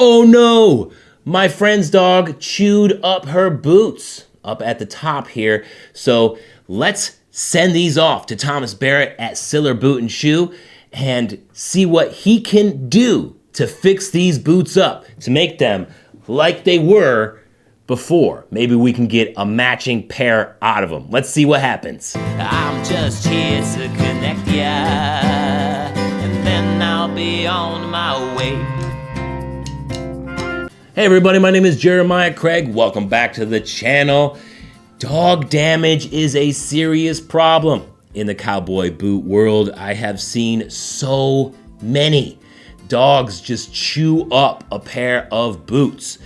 Oh no! My friend's dog chewed up her boots up at the top here. So let's send these off to Thomas Barrett at Sillers Boot and Shoe and see what he can do to fix these boots up, to make them like they were before. Maybe we can get a matching pair out of them. Let's see what happens. I'm just here to connect ya, and then I'll be on my way. Hey everybody, my name is Jeremiah Craig. Welcome back to the channel. Dog damage is a serious problem in the cowboy boot world. I have seen so many dogs just chew up a pair of boots.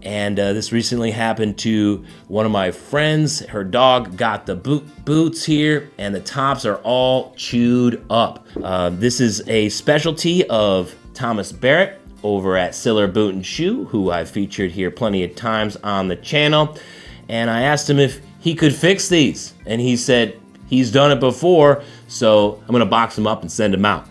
And this recently happened to one of my friends. Her dog got the boots here, and the tops are all chewed up. This is a specialty of Thomas Barrett over at Sillers Boot and Shoe, who I've featured here plenty of times on the channel. And I asked him if he could fix these, and he said he's done it before, so I'm gonna box them up and send them out.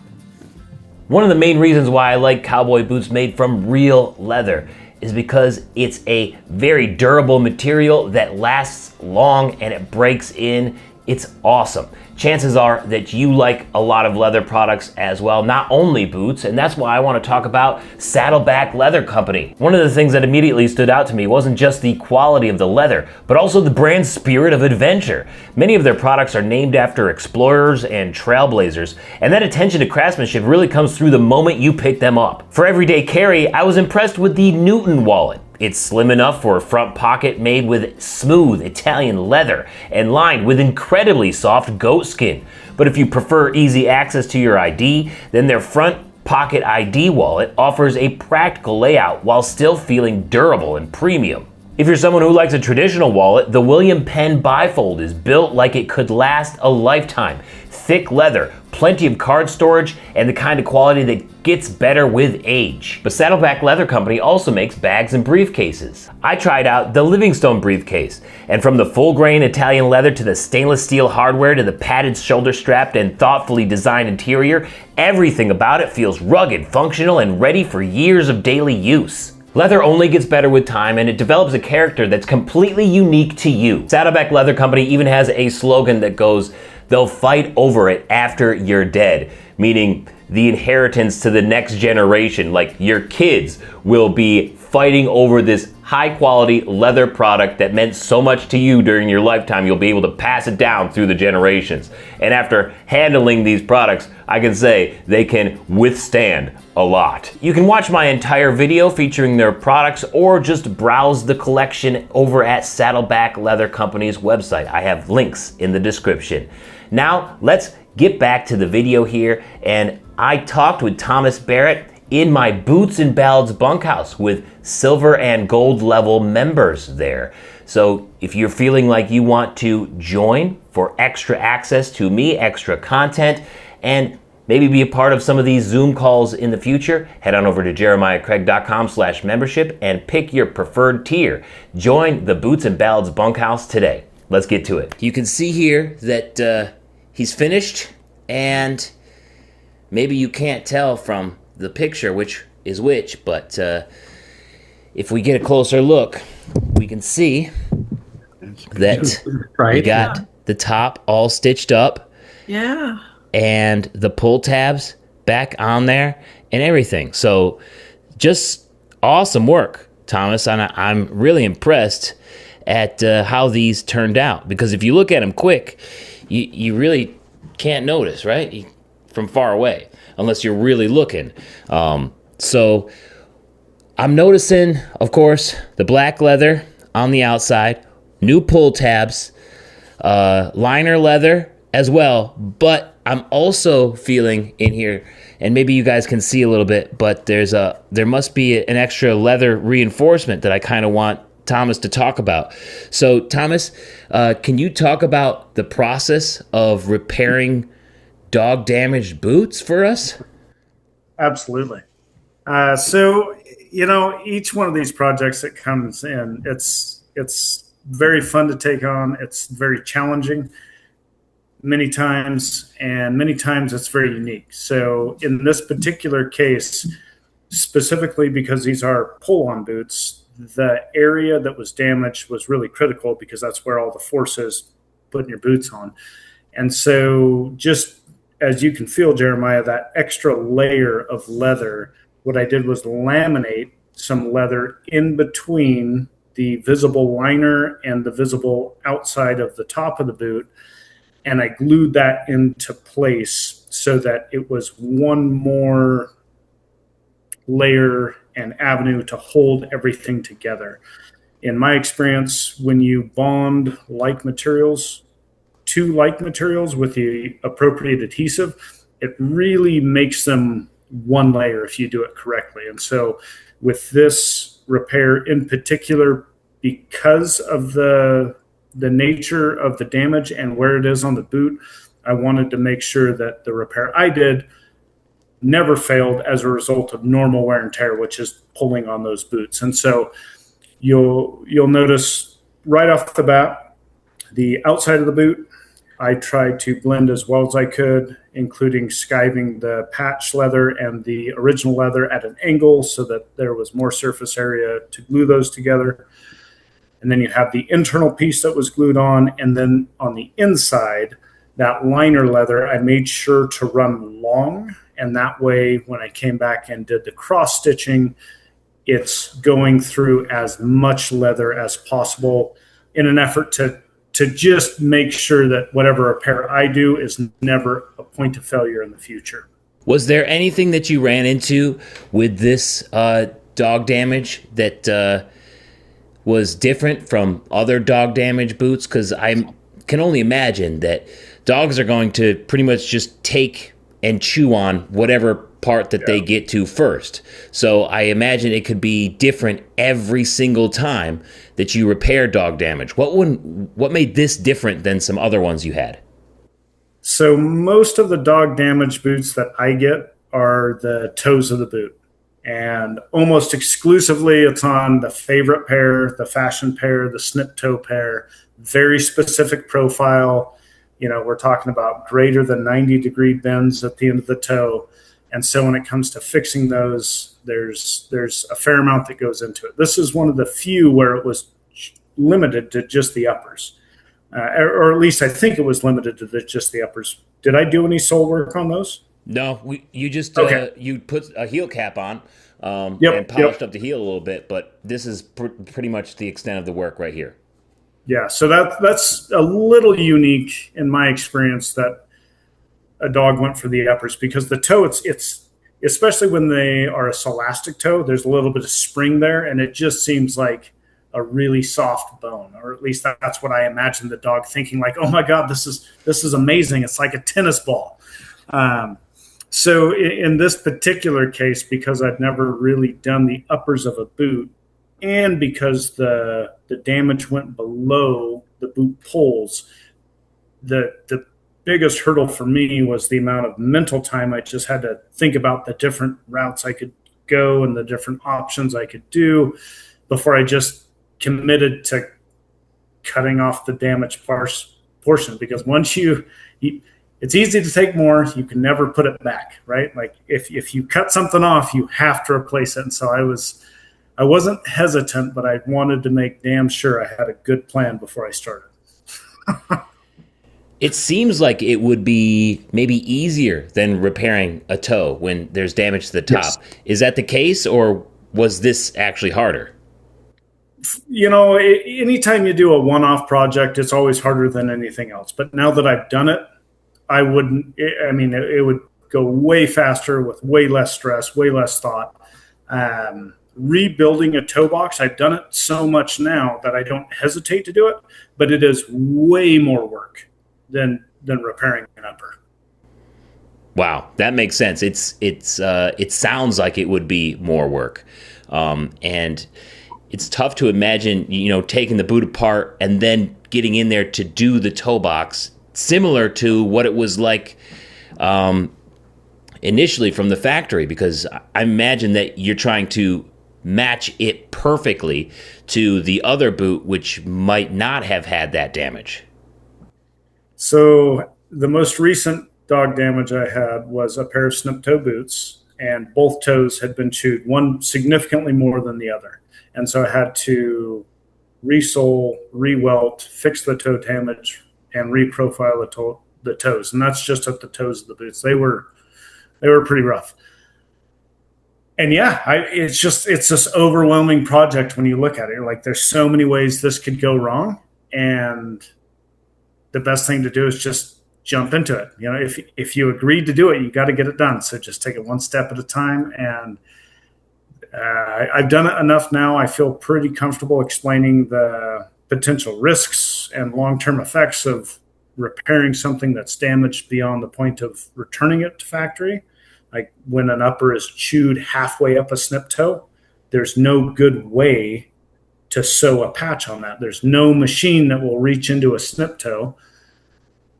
One of the main reasons why I like cowboy boots made from real leather is because it's a very durable material that lasts long and it breaks in. It's awesome. Chances are that you like a lot of leather products as well, not only boots, and that's why I want to talk about Saddleback Leather Company. One of the things that immediately stood out to me wasn't just the quality of the leather, but also the brand spirit of adventure. Many of their products are named after explorers and trailblazers, and that attention to craftsmanship really comes through the moment you pick them up. For everyday carry, I was impressed with the Newton wallet. It's slim enough for a front pocket made with smooth Italian leather and lined with incredibly soft goat skin. But if you prefer easy access to your ID, then their front pocket ID wallet offers a practical layout while still feeling durable and premium. If you're someone who likes a traditional wallet, the William Penn bifold is built like it could last a lifetime. Thick leather, plenty of card storage, and the kind of quality that gets better with age. But Saddleback Leather Company also makes bags and briefcases. I tried out the Livingstone briefcase, and from the full grain Italian leather to the stainless steel hardware to the padded shoulder strap and thoughtfully designed interior, everything about it feels rugged, functional, and ready for years of daily use. Leather only gets better with time, and it develops a character that's completely unique to you. Saddleback Leather Company even has a slogan that goes, "They'll fight over it after you're dead," meaning the inheritance to the next generation, like your kids, will be fighting over this high quality leather product that meant so much to you during your lifetime. You'll be able to pass it down through the generations. And after handling these products, I can say they can withstand a lot. You can watch my entire video featuring their products or just browse the collection over at Saddleback Leather Company's website. I have links in the description. Now, let's get back to the video here, and I talked with Thomas Barrett in my Boots and Ballads bunkhouse with silver and gold level members there. So if you're feeling like you want to join for extra access to me, extra content, and maybe be a part of some of these Zoom calls in the future, head on over to jeremiahcraig.com/membership and pick your preferred tier. Join the Boots and Ballads bunkhouse today. Let's get to it. You can see here that he's finished, and maybe you can't tell from the picture which is which, but if we get a closer look, we can see that we got the top all stitched up. Yeah. And the pull tabs back on there and everything. So just awesome work, Thomas. And I'm really impressed at how these turned out, because if you look at them quick, you really can't notice, right? From far away, unless you're really looking. So I'm noticing, of course, the black leather on the outside, new pull tabs, liner leather as well, but I'm also feeling in here, and maybe you guys can see a little bit, but there must be an extra leather reinforcement that I kind of want Thomas to talk about. So Thomas, can you talk about the process of repairing dog damaged boots for us? Absolutely. So, each one of these projects that comes in, it's very fun to take on. It's very challenging many times, and many times it's very unique. So in this particular case, specifically because these are pull-on boots, the area that was damaged was really critical because that's where all the force is putting your boots on. And so just as you can feel, Jeremiah, that extra layer of leather, what I did was laminate some leather in between the visible liner and the visible outside of the top of the boot. And I glued that into place so that it was one more layer and avenue to hold everything together. In my experience, when you bond like materials to like materials with the appropriate adhesive, it really makes them one layer if you do it correctly. And so with this repair in particular, because of the nature of the damage and where it is on the boot, I wanted to make sure that the repair I did never failed as a result of normal wear and tear, which is pulling on those boots. And so you'll notice right off the bat, the outside of the boot, I tried to blend as well as I could, including skiving the patch leather and the original leather at an angle so that there was more surface area to glue those together. And then you have the internal piece that was glued on. And then on the inside, that liner leather, I made sure to run long. And that way, when I came back and did the cross stitching, it's going through as much leather as possible in an effort to just make sure that whatever repair I do is never a point of failure in the future. Was there anything that you ran into with this dog damage that was different from other dog damage boots? Because I can only imagine that dogs are going to pretty much just take and chew on whatever part that they get to first. So I imagine it could be different every single time that you repair dog damage. What made this different than some other ones you had? So most of the dog damage boots that I get are the toes of the boot. And almost exclusively it's on the favorite pair, the fashion pair, the snip toe pair, very specific profile. You know, we're talking about greater than 90-degree bends at the end of the toe. And so when it comes to fixing those, there's a fair amount that goes into it. This is one of the few where it was limited to just the uppers. Or at least I think it was limited to just the uppers. Did I do any sole work on those? No, you just you put a heel cap on and polished up the heel a little bit, but this is pretty much the extent of the work right here. Yeah, so that's a little unique in my experience that a dog went for the uppers, because the toe, it's especially when they are a scholastic toe, there's a little bit of spring there, and it just seems like a really soft bone, or at least that's what I imagine the dog thinking, like, oh my God, this is amazing. It's like a tennis ball. So in this particular case, because I'd never really done the uppers of a boot, and because the damage went below the boot poles, the biggest hurdle for me was the amount of mental time I just had to think about the different routes I could go and the different options I could do before I just committed to cutting off the damaged portion. Because once it's easy to take more, you can never put it back, right? Like if you cut something off, you have to replace it. And so I wasn't hesitant, but I wanted to make damn sure I had a good plan before I started. It seems like it would be maybe easier than repairing a toe when there's damage to the top. Yes. Is that the case, or was this actually harder? You know, anytime you do a one-off project, it's always harder than anything else. But now that I've done it, it would go way faster with way less stress, way less thought. Rebuilding a toe box, I've done it so much now that I don't hesitate to do it, but it is way more work than repairing an upper. Wow, that makes sense. It sounds like it would be more work, and it's tough to imagine, taking the boot apart and then getting in there to do the toe box, similar to what it was like initially from the factory, because I imagine that you're trying to match it perfectly to the other boot, which might not have had that damage. So the most recent dog damage I had was a pair of snip toe boots. and both toes had been chewed, one significantly more than the other. And so I had to resole, re-welt, fix the toe damage, and reprofile the toes. And that's just at the toes of the boots. They were pretty rough. And yeah, it's this overwhelming project when you look at it. You're like, there's so many ways this could go wrong, and the best thing to do is just jump into it. You know, if you agreed to do it, you got to get it done. So just take it one step at a time. And I've done it enough now. I feel pretty comfortable explaining the potential risks and long-term effects of repairing something that's damaged beyond the point of returning it to factory. Like when an upper is chewed halfway up a snip toe, there's no good way to sew a patch on that. There's no machine that will reach into a snip toe,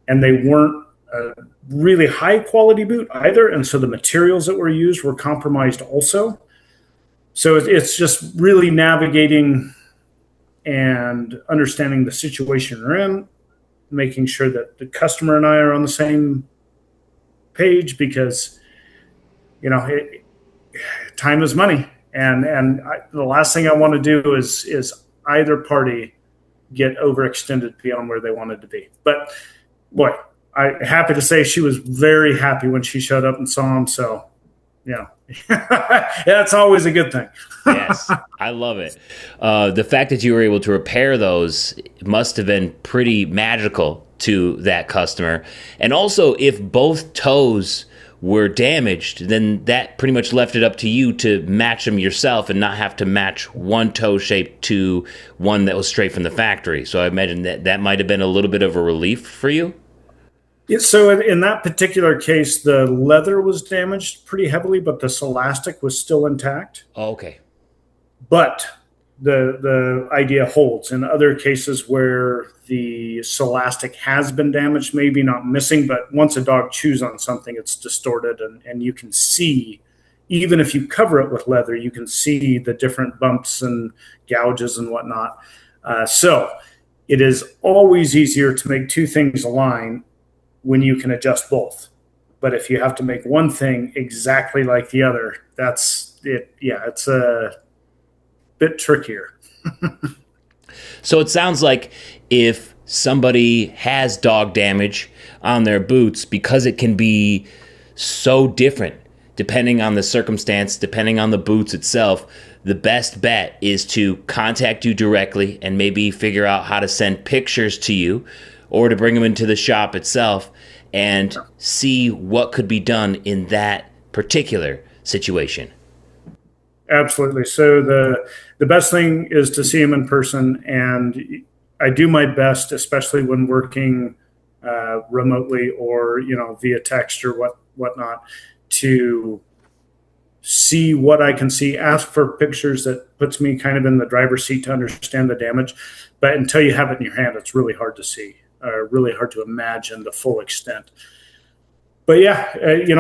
and they weren't a really high quality boot either. And so the materials that were used were compromised also. So it's just really navigating and understanding the situation you're in, making sure that the customer and I are on the same page, because time is money, and the last thing I want to do is either party get overextended beyond where they wanted to be. But boy, I'm happy to say she was very happy when she showed up and saw him. So, that's always a good thing. Yes, I love it. The fact that you were able to repair those must have been pretty magical to that customer. And also, if both toes were damaged, then that pretty much left it up to you to match them yourself and not have to match one toe shape to one that was straight from the factory. So I imagine that might have been a little bit of a relief for you. Yeah, so in that particular case, the leather was damaged pretty heavily, but the Celastic was still intact. Oh, okay. But the idea holds. In other cases where the Celastic has been damaged, maybe not missing, but once a dog chews on something, it's distorted, and you can see, even if you cover it with leather, you can see the different bumps and gouges and whatnot. So it is always easier to make two things align when you can adjust both. But if you have to make one thing exactly like the other, that's it. Yeah, it's a bit trickier. So it sounds like if somebody has dog damage on their boots, because it can be so different depending on the circumstance, depending on the boots itself, the best bet is to contact you directly and maybe figure out how to send pictures to you or to bring them into the shop itself and see what could be done in that particular situation. Absolutely. So the best thing is to see him in person, and I do my best, especially when working remotely or via text or whatnot, to see what I can see. Ask for pictures that puts me kind of in the driver's seat to understand the damage. But until you have it in your hand, it's really hard to see, really hard to imagine the full extent. But yeah,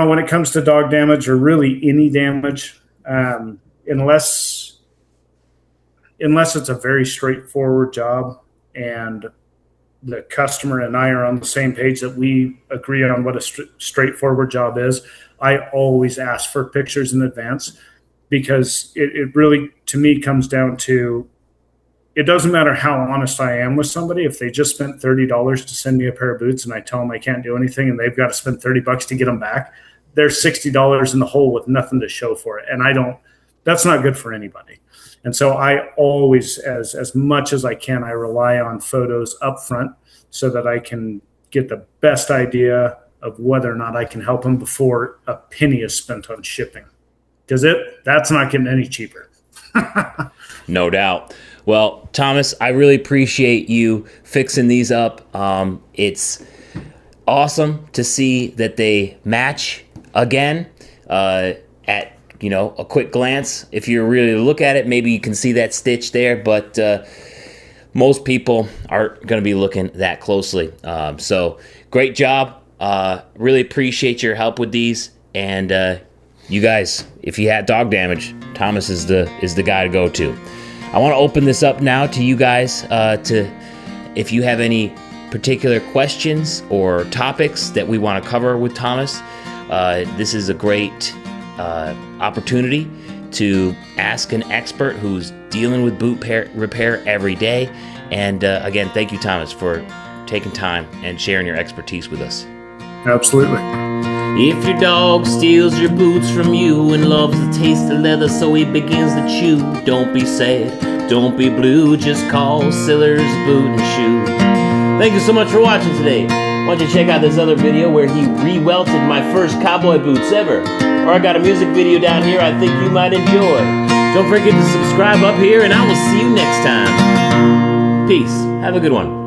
when it comes to dog damage or really any damage, unless it's a very straightforward job and the customer and I are on the same page that we agree on what a straightforward job is, I always ask for pictures in advance, because it really, to me, comes down to, it doesn't matter how honest I am with somebody. If they just spent $30 to send me a pair of boots and I tell them I can't do anything and they've got to spend $30 to get them back, they're $60 in the hole with nothing to show for it. And that's not good for anybody. And so I always, as much as I can, I rely on photos up front so that I can get the best idea of whether or not I can help them before a penny is spent on shipping, because that's not getting any cheaper. No doubt. Well, Thomas, I really appreciate you fixing these up. It's awesome to see that they match again at a quick glance. If you really look at it, maybe you can see that stitch there, but most people aren't going to be looking that closely. So great job. Really appreciate your help with these. And you guys, if you had dog damage, Thomas is the guy to go to. I want to open this up now to you guys if you have any particular questions or topics that we want to cover with Thomas. This is a great opportunity to ask an expert who's dealing with boot repair every day. And again, thank you, Thomas, for taking time and sharing your expertise with us. Absolutely. If your dog steals your boots from you and loves the taste of leather so he begins to chew, don't be sad, don't be blue, just call Sillers Boot and Shoe. Thank you so much for watching today. Why don't you check out this other video where he re-welted my first cowboy boots ever. Or I got a music video down here I think you might enjoy. Don't forget to subscribe up here, and I will see you next time. Peace. Have a good one.